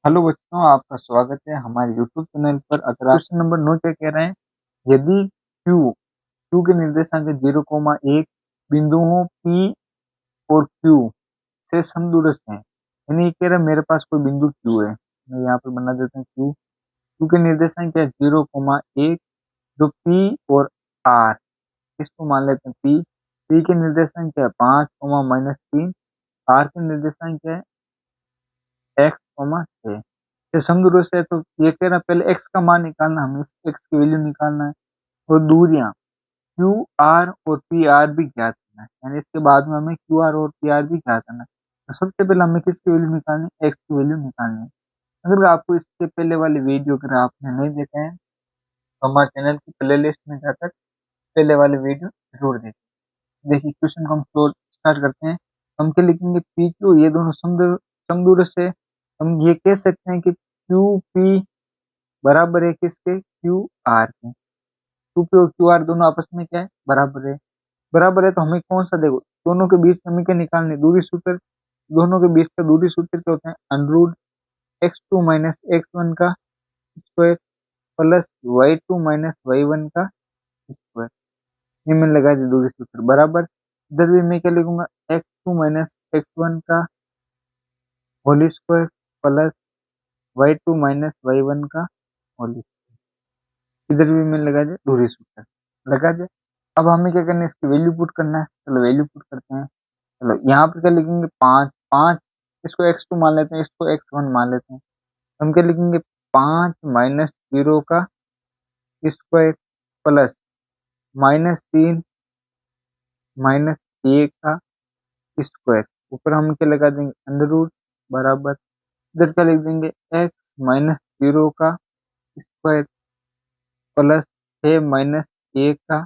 Hello बच्चों, आपका स्वागत है हमारे यूट्यूब चैनल पर। अगर आप क्वेश्चन नंबर 9 क्या कह रहे हैं, यदि क्यू के निर्देशांक 0,1 बिंदुओं P और Q से समदूरस्थ हैं, यानी ये कह रहा है मेरे पास कोई बिंदु Q है। मैं यहाँ पर बना देता हूँ क्यू के निर्देशांक क्या है 0,1, जो P और R, इसको मान लेते हैं P के निर्देशांक क्या है 5, -3, R के निर्देशांक क्या है x, 6। ये समदूरस्थ है तो ये कह रहा है पहले x का मान निकालना, हमें इस x की वैल्यू निकालना है और दूरियां क्यू आर और पी आर भी ज्ञात करना है, यानी इसके बाद में हमें क्यू आर और पी आर भी ज्ञात करना है। तो सबसे पहले हमें किसकी वैल्यू निकालनी है, x की वैल्यू निकालनी है। अगर आपको इसके पहले वाली वीडियो अगर आपने नहीं देखा है तो हमारे चैनल की प्ले लिस्ट में जाकर पहले वाली वीडियो जरूर देखें। देखिए क्वेश्चन को हम स्टार्ट करते हैं। हम क्या लिखेंगे, पी क्यू ये दोनों समदूरस्थ है। हम ये कह सकते हैं कि क्यू पी बराबर है किसके, क्यू आर के। क्यू पी और क्यू आर दोनों आपस में क्या है, बराबर है। बराबर है तो हमें कौन सा, देखो दोनों के बीच हमें क्या निकालनी, दूरी सूत्र। दोनों के बीच का दूरी सूत्र क्या होता है, अंडरूट x2 माइनस x1 का square plus y2 minus y1 का स्क्वायर। ये मैंने लगा दिया दूरी सूत्र बराबर। इधर भी मैं क्या लिखूंगा, x2 माइनस x1 का whole square plus y2 minus y1 का होल। इधर भी मैंने लगा दिया दूरी सूत्र, लगा दिया। अब हमें क्या करना है, इसकी वैल्यू पुट करना है। चलो वैल्यू पुट करते हैं। चलो यहाँ पर क्या लिखेंगे, 5, इसको x2 मान लेते हैं, इसको x1 मान लेते हैं। हम क्या लिखेंगे, 5 - 0 का स्क्वायर प्लस -3 -1 का स्क्वायर। ऊपर हम क्या लगा देंगे, अंडर रूट बराबर। इधर क्या लिख देंगे, x - 0 का स्क्वायर प्लस 6 - 1 का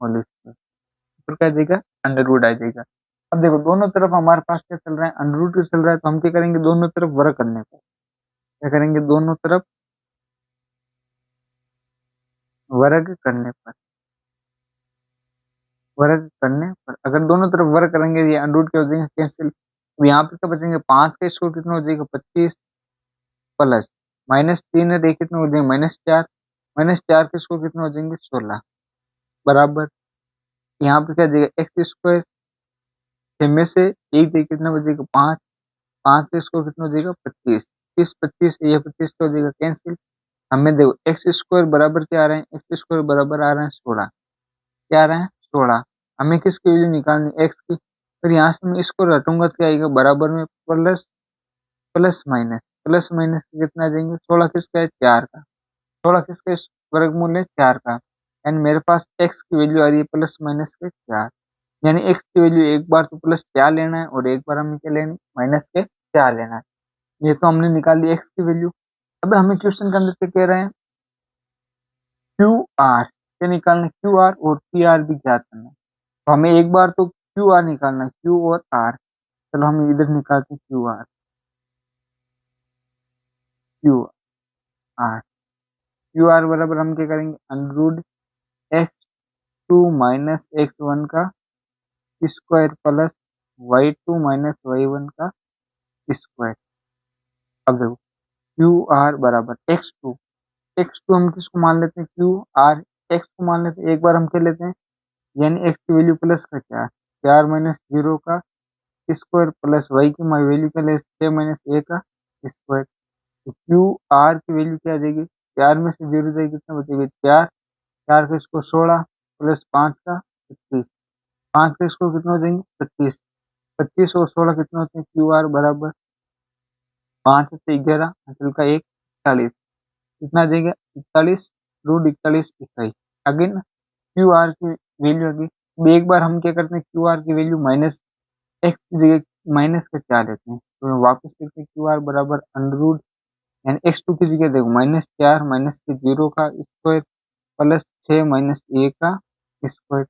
होल स्क्वायर। ऊपर क्या आ जाएगा, अंडर रूट आ जाएगा। अब देखो दोनों तरफ हमारे पास क्या चल रहा है, अंडर रूट चल रहा है, तो हम क्या करेंगे, दोनों तरफ वर्ग करने पर क्या करेंगे, दोनों तरफ वर्ग करने पर, वर्ग करने पर अगर दोनों तरफ वर्ग करेंगे ये अंडर रूट क्या हो जाएंगे, कैंसिल। तो यहाँ पे क्या बचेंगे, 5 का स्क्वायर कितना हो जाएगा 25 प्लस -3 है, देखिए कितना हो जाएगा -4, -4 के स्क्वायर कितना हो जाएंगे 16 बराबर। यहाँ पे क्या जाएगा एक्स स्क्वायर, में से एक देखिए कितना बचेगा 5, 5 का स्क्वायर कितना हो जाएगा 25, 25 ये 25 का हो जाएगा कैंसिल। हमें देखो एक्स स्क्वायर बराबर क्या आ रहे हैं, एक्स स्क्वायर बराबर आ रहे हैं 16, क्या आ रहे हैं 16। हमें किसकी वैल्यू निकालनी, एक्स की। फिर यहाँ से मैं इसको रटूंगा तो क्या आएगा, बराबर में plus plus minus, plus minus कितना आ जाएंगे, 16 किसका है 4 का, 16 किसका वर्गमूल है 4 का। यानी मेरे पास एक्स की वैल्यू आ रही है प्लस माइनस के 4। यानी एक्स की वैल्यू एक बार तो प्लस 4 लेना है और एक बार हमें क्या लेना है, माइनस के 4 लेना है। ये तो हमने निकाल ली एक्स की वैल्यू। अब हमें क्वेश्चन के अंदर क्या कह रहे हैं, क्यू आर क्या निकालना है, क्यू आर और पी आर भी ज्ञात करना है। तो हमें एक बार तो क्यू आर निकालना है, क्यू और आर। चलो हम इधर निकालते हैं क्यू आर। क्यू आर बराबर हम क्या करेंगे, अंडर x2 माइनस x1 का square plus y2 minus y1 का स्क्वायर। अब देखो क्यू आर बराबर x2 हम किसको मान लेते हैं, क्यू आर एक्स को मान लेते हैं। एक बार हम क्या लेते हैं, यानी एक्स की वैल्यू प्लस का 4, 4 - 0 का स्क्वायर प्लस वाई की वैल्यू क्या ले 6 - 1 का स्क्वायर। तो क्यू आर की वैल्यू क्या आ जाएगी, 4 में से 0 जाएगी कितना बचेगा 4, 4 का इसको 16 प्लस 5 का 25, 5 का इसको कितना हो जाएंगे 25, 25 और 16 कितना होते हैं, क्यू आर बराबर 5 से 11 हासिल का 1 41, कितना आ जाएगा 41 रूट 41 इकाई। आगे ना क्यू आर की वैल्यू आ गई। एक बार हम क्या करते हैं, क्यू आर की वैल्यू माइनस एक्स की जगह माइनस का 4 लेते हैं, तो वापस लिखते हैं क्यू आर बराबर अंडर रूट, यानी x2 की जगह देखो -4 माइनस के 0 का स्क्वायर प्लस 6 - 1 का स्क्वायर।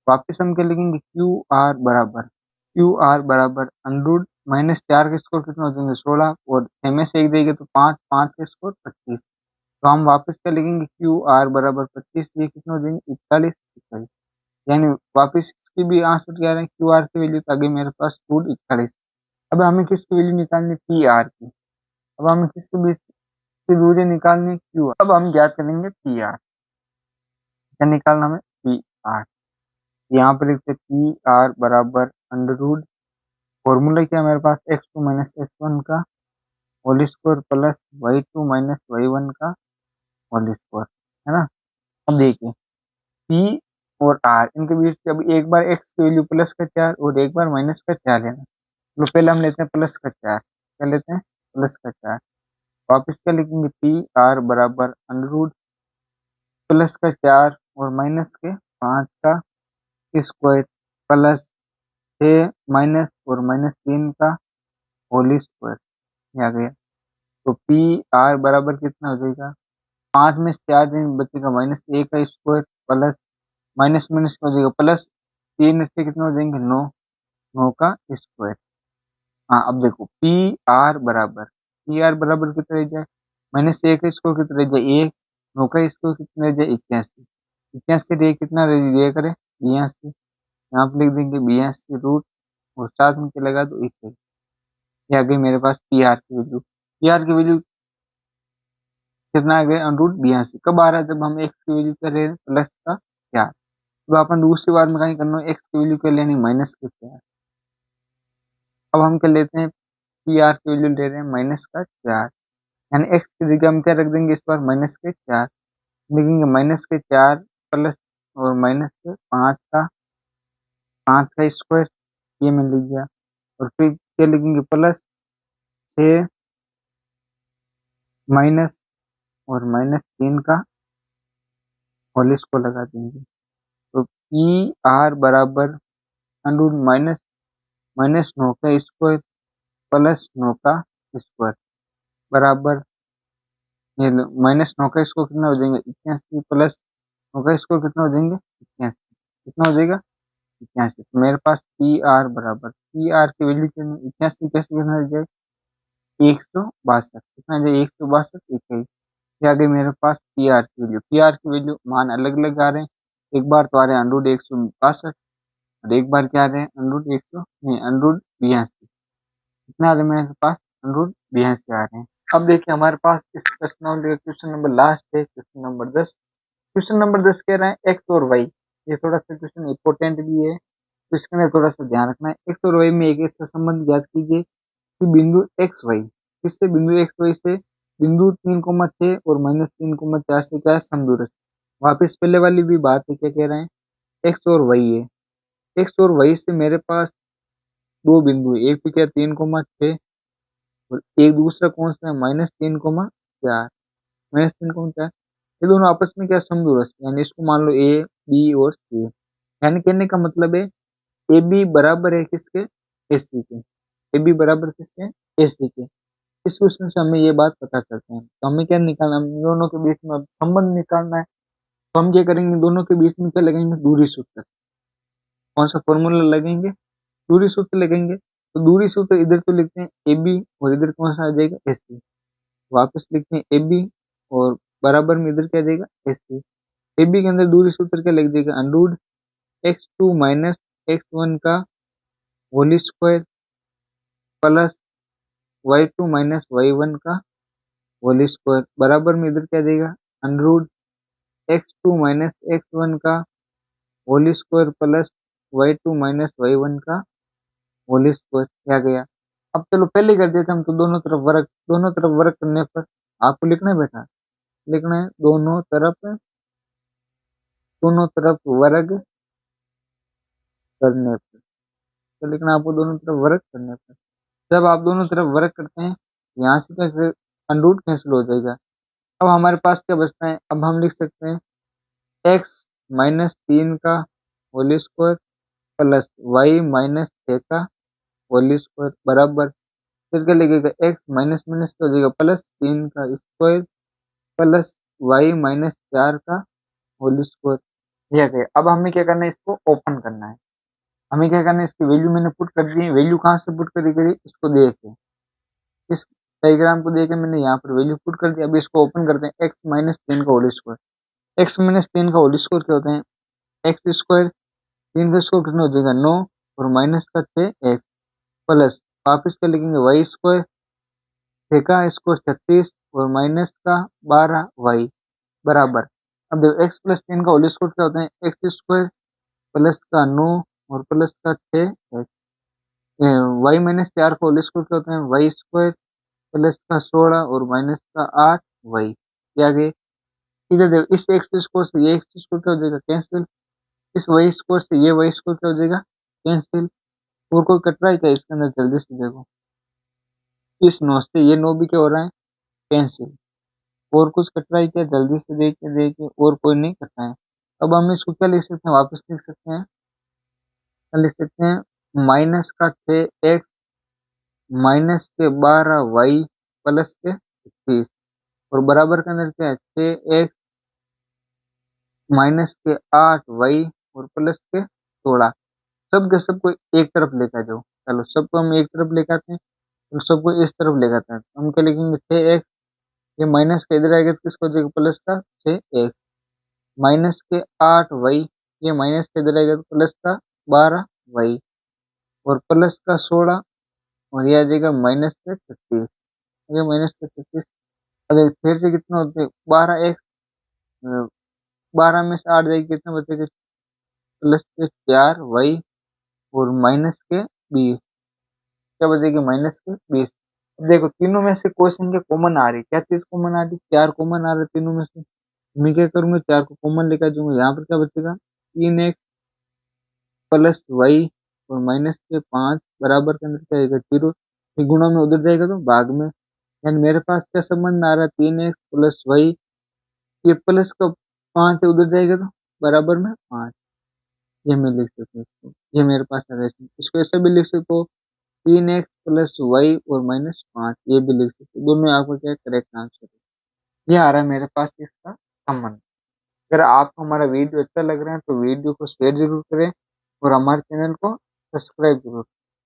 वापस हम क्या लिखेंगे, क्यू आर बराबर अंडर -4 के स्क्वायर कितना हो जाएंगे 16 और 6 में से 1 देंगे तो 5, 5 के स्क्वायर 25। तो हम वापस क्या लिखेंगे, क्यू आर बराबर 25, ये कितना हो जाएंगे 41 41। यानी वापस इसकी भी आंसर क्या आ रहे हैं, क्यू आर की वैल्यू तो आ गई मेरे पास रूट 41। अब हमें किसकी वैल्यू निकालनी, पी आर की। अब हमें किसके बीच की दूरी निकालनी है, क्यू। अब हम ज्ञात करेंगे पी आर। क्या निकालना हमें, पी आर। यहाँ पर लिखते पी आर बराबर अंडर रूट, फॉर्मूला क्या हमारे पास, X two minus X one का whole square plus Y two minus Y one का होल स्क्वायर, है ना। अब देखिए पी और आर इनके बीच जब एक बार एक्स की वैल्यू प्लस का 4 और एक बार माइनस का 4 लेना, तो पहले हम लेते हैं प्लस का 4। क्या लेते हैं, प्लस का 4। वापिस क्या लिखेंगे, पी आर बराबर अंडर रूट प्लस का 4 और माइनस के 5 का स्क्वायर प्लस 6 माइनस और माइनस 3 का होल स्क्वायर। ये आ गया। तो पी आर बराबर कितना हो जाएगा, 5 में से 4 दिन बचेगा माइनस 1 का स्क्वायर प्लस माइनस माइनस हो जाएगा प्लस 3 से कितना हो जाएंगे 9, 9 का स्क्वायर। हाँ अब देखो पी आर बराबर कितना रह जाए, माइनस 1 का स्क्वायर कितना रह जाए 1, 9 का स्क्वायर कितना रह जाए 81, 81 रह कितना रह करे 82। यहाँ पे लिख देंगे 82 रूट और साथ में क्या लगा दो 21। ये आ गई मेरे पास पी आर की वैल्यू। पी आर की वैल्यू कितना आ गया, रूट 82 कब आ रहा है, जब हम एक्स की वैल्यू कर रहे हैं प्लस का 4। तो अपन दूसरी बार में कहीं करना एक्स की वैल्यू क्या लेनी, माइनस का 4। अब हम क्या लेते हैं, पी आर की वैल्यू ले रहे हैं माइनस का 4, यानी एक्स की जगह हम क्या रख देंगे इस बार माइनस के 4। लिखेंगे माइनस के 4 प्लस और माइनस के 5 का स्क्वायर, ये मैंने लिख दिया। और फिर क्या लिखेंगे, प्लस 6 माइनस और माइनस 3 का होल स्क्वायर लगा देंगे। तो पी आर बराबर अंडर माइनस माइनस 9 का स्क्वायर प्लस 9 का स्क्वायर बराबर, ये माइनस 9 का स्क्वायर कितना हो जाएंगे 81 प्लस 9 का स्क्वायर कितना हो जाएंगे 81, कितना हो जाएगा 81। तो मेरे पास पी आर बराबर, पी आर की वैल्यू कितनी, 81 कैसे कितना हो जाए 162, कितना हो जाए 162 21। ये आ गई मेरे पास पी आर की वैल्यू। पी आर की वैल्यू मान अलग अलग आ रहे हैं, एक बार तो आ रहे हैं अंडरूट 162 और एक बार क्या आ रहे हैं अंडरूट 100 नहीं अंडरूट 82। कितना आ रहे हैं मेरे पास अंडरूट 82 आ रहे हैं। अब देखिए हमारे पास इस प्रश्नावली का क्वेश्चन नंबर लास्ट है, क्वेश्चन नंबर 10। क्वेश्चन नंबर 10 कह रहे हैं एक्स और वाई, ये थोड़ा सा क्वेश्चन इंपॉर्टेंट भी है तो इसके अंदर थोड़ा सा ध्यान रखना है। एक्स और वाई में एक ऐसा संबंध ज्ञात कीजिए कि बिंदु एक्स वाई, किससे, बिंदु एक्स वाई से बिंदु 3,6 और माइनस 3,4 से क्या है समदूर है। वापिस पहले वाली भी बात है, क्या कह रहे हैं एक्स और वाई है, एक्स और वाई से मेरे पास दो बिंदु है, एक पे क्या 3,6 और एक दूसरा कौन सा है -3,4, -3,4। ये दोनों आपस में क्या समदूरस्थ, यानी इसको मान लो ए बी और सी। यानी कहने का मतलब है ए बी बराबर है किसके, ए सी के। ए बी बराबर किसके, ए सी के। इस क्वेश्चन से हमें ये बात पता करते हैं। तो हमें क्या निकालना है, दोनों के बीच में संबंध निकालना है। तो हम क्या करेंगे, दोनों के बीच में क्या लगेंगे, दूरी सूत्र। कौन सा फॉर्मूला लगेंगे, दूरी सूत्र लगेंगे। तो दूरी सूत्र इधर तो लिखते हैं ए बी और इधर कौन सा आ जाएगा एस सी। वापस लिखते हैं ए बी और बराबर में इधर क्या आ जाएगा एस सी। ए बी के अंदर दूरी सूत्र क्या लिख देगा, under root X two minus X one का whole square plus Y two minus Y one का होल स्क्वायर बराबर में इधर क्या देगा, under root X two minus X one का whole square plus Y two minus Y one का होल स्क्वायर। क्या गया। अब चलो पहले कर देते हम, तो दोनों तरफ वर्क करने पर आपको लिखना है बेटा, लिखना है दोनों तरफ वर्ग करने पर। तो लिखना है आपको दोनों तरफ वर्ग करने पर। जब आप दोनों तरफ वर्ग करते हैं यहाँ से क्या अंडरूट कैंसिल हो जाएगा। अब हमारे पास क्या बचता है, अब हम लिख सकते हैं एक्स माइनस 3 का whole square plus Y minus 6 का होल स्क्वायर बराबर, फिर क्या लिखेगा एक्स माइनस माइनस क्या हो जाएगा +3 का स्क्वायर प्लस वाई माइनस 4 का होल स्क्वायर। यह गया। अब हमें क्या करना है, इसको ओपन करना है। हमें क्या करना है, इसकी वैल्यू मैंने पुट कर दी है। वैल्यू कहाँ से पुट करी इसको देखे, इस डायग्राम को देखे मैंने यहाँ पर वैल्यू पुट कर दी। अब इसको ओपन करते हैं, एक्स माइनस 3 का होल स्क्वायर। एक्स माइनस 3 का होल स्क्वायर क्या होता है, एक्स स्क्वायर 3 का स्क्वायर कितना हो जाएगा 9 और माइनस का 6 एक्स प्लस वापिस क्या लिखेंगे वाई स्क्वायर, 6 का स्क्वायर 36 और माइनस का 12 वाई बराबर। अब देखो x प्लस 10 का होल स्क्वायर क्या होता है, एक्स स्क्वायर प्लस का 9 और प्लस का 6, वाई माइनस 4 का होल स्क्वायर क्या होता है, वाई स्क्वायर प्लस का 16 और माइनस का 8 वाई। ये आगे इधर देखो, इस एक्स स्क्वायर से ये एक्स स्क्वायर क्या हो जाएगा, कैंसिल। इस वाई स्क्वायर से ये वाई स्क्वायर क्या हो जाएगा, कैंसिल। और कोई कट रहा है क्या इसके अंदर, जल्दी से देखो। इस 9 से ये 9 भी क्या हो रहा है, कैंसिल। और कुछ कट रहा है क्या, जल्दी से देखिए देखिए, और कोई नहीं कट रहा है। अब हम इसको क्या लिख सकते हैं, वापस लिख सकते हैं, क्या लिख सकते हैं, माइनस का 6x माइनस के 12 वाई प्लस के 21 और बराबर के अंदर क्या है, 6x माइनस के 8 वाई और प्लस के 16। सब के सबको एक तरफ लेकर जाओ, चलो सबको हम एक तरफ लेकर आते हैं और सबको इस तरफ लेकर आते हैं। तो हम क्या लिखेंगे, 6x, ये माइनस का इधर आएगा तो किसको हो जाएगा, प्लस का 6x माइनस के 8 वाई, ये माइनस के इधर आएगा तो प्लस का 12 वाई और प्लस का 16 और ये आ जाएगा माइनस के 36, ये माइनस के 36। अगर फिर से कितना होते हैं, 12x, 12 में से 8 जाएगी, कितना बचेगा, प्लस के 4 वाई और माइनस के 20, क्या बचेगी, माइनस के 20। अब देखो तीनों में से क्वेश्चन के कॉमन आ रही, क्या चीज कॉमन आ रही, 4 कॉमन आ रहे तीनों में से। मैं क्या करूंगा, 4 को कॉमन लेकर जाऊंगा, यहाँ पर क्या बचेगा, 3x प्लस वाई और माइनस के 5 बराबर के अंदर क्या आएगा, 0। ये गुणा में उधर जाएगा तो भाग में, यानी मेरे पास क्या संबंध आ रहा है, 3x प्लस वाई, ये प्लस का 5 है उधर जाएगा तो बराबर में 5। ये मैं लिख सकता हूँ इसको, ये मेरे पास है। इसको ऐसे भी लिख सकते हो, 3x प्लस वाई और माइनस 5, ये भी लिख सकते हो। दोनों आपको क्या करेक्ट आंसर है। ये आ रहा है मेरे पास इसका संबंध। अगर आपको हमारा वीडियो अच्छा लग रहा है तो वीडियो को शेयर जरूर करें और हमारे चैनल को सब्सक्राइब जरूर करें।